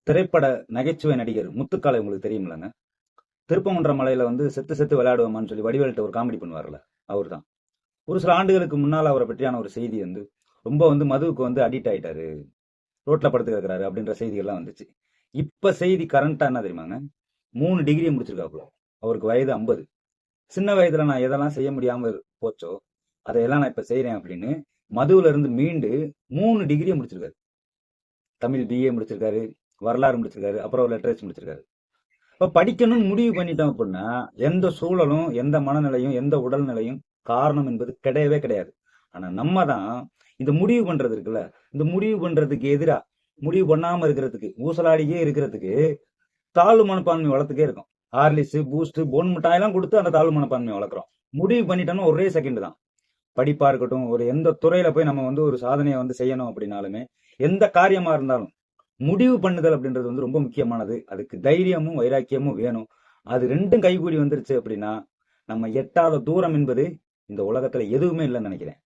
திரைப்பட நகைச்சுவை நடிகர் முத்துக்காளை உங்களுக்கு தெரியுமில்லங்க. திருப்பங்குன்ற மலையில வந்து செத்து செத்து விளையாடுவோமான்னு சொல்லி வடிவேல்கிட்ட ஒரு காமெடி பண்ணுவார்ல, அவர் தான். ஒரு சில ஆண்டுகளுக்கு முன்னால் அவரை பற்றியான ஒரு செய்தி வந்து ரொம்ப வந்து மதுவுக்கு வந்து அடிக்ட் ஆயிட்டாரு, ரோட்ல படுத்து கிடக்குறாரு அப்படின்ற செய்திகள்லாம் வந்துச்சு. இப்ப செய்தி கரண்டா என்ன தெரியுமாங்க? 3 டிகிரி முடிச்சிருக்காப்புல. அவருக்கு வயது 50. சின்ன வயதுல நான் எதெல்லாம் செய்ய முடியாம போச்சோ அதையெல்லாம் நான் இப்ப செய்யறேன் அப்படின்னு மதுவுல இருந்து மீண்டு 3 டிகிரியை முடிச்சிருக்காரு. தமிழ் பிஏ முடிச்சிருக்காரு, வரலாறு முடிச்சிருக்காரு, அப்புறம் லிட்டரேச்சர் முடிச்சிருக்காரு. இப்ப படிக்கணும்னு முடிவு பண்ணிட்டோம் அப்படின்னா எந்த சூழலும், எந்த மனநிலையும், எந்த உடல்நிலையும் காரணம் என்பது கிடையவே கிடையாது. ஆனா நம்ம தான் இந்த முடிவு பண்றது இருக்குல்ல, இந்த முடிவு பண்றதுக்கு எதிரா முடிவு பண்ணாம இருக்கிறதுக்கு, ஊசலாடியே இருக்கிறதுக்கு தாழ்வு மனப்பான்மை வளர்த்துக்கே இருக்கும். ஹார்லிக்ஸ், பூஸ்ட், போன் மிட்டாயெல்லாம் கொடுத்து அந்த தாழ்வு மனப்பான்மை வளர்க்குறோம். முடிவு பண்ணிட்டோம்னா ஒரே செகண்ட் தான். படிப்பா இருக்கட்டும், ஒரு எந்த துறையில போய் நம்ம வந்து ஒரு சாதனையை வந்து செய்யணும் அப்படின்னாலுமே, எந்த காரியமா இருந்தாலும் முடிவு பண்ணுதல் அப்படின்றது வந்து ரொம்ப முக்கியமானது. அதுக்கு தைரியமும் வைராக்கியமும் வேணும். அது ரெண்டும் கைகூடி வந்துருச்சு அப்படின்னா நம்ம எட்டாத தூரம் என்பது இந்த உலகத்துல எதுவுமே இல்லைன்னு நினைக்கிறேன்.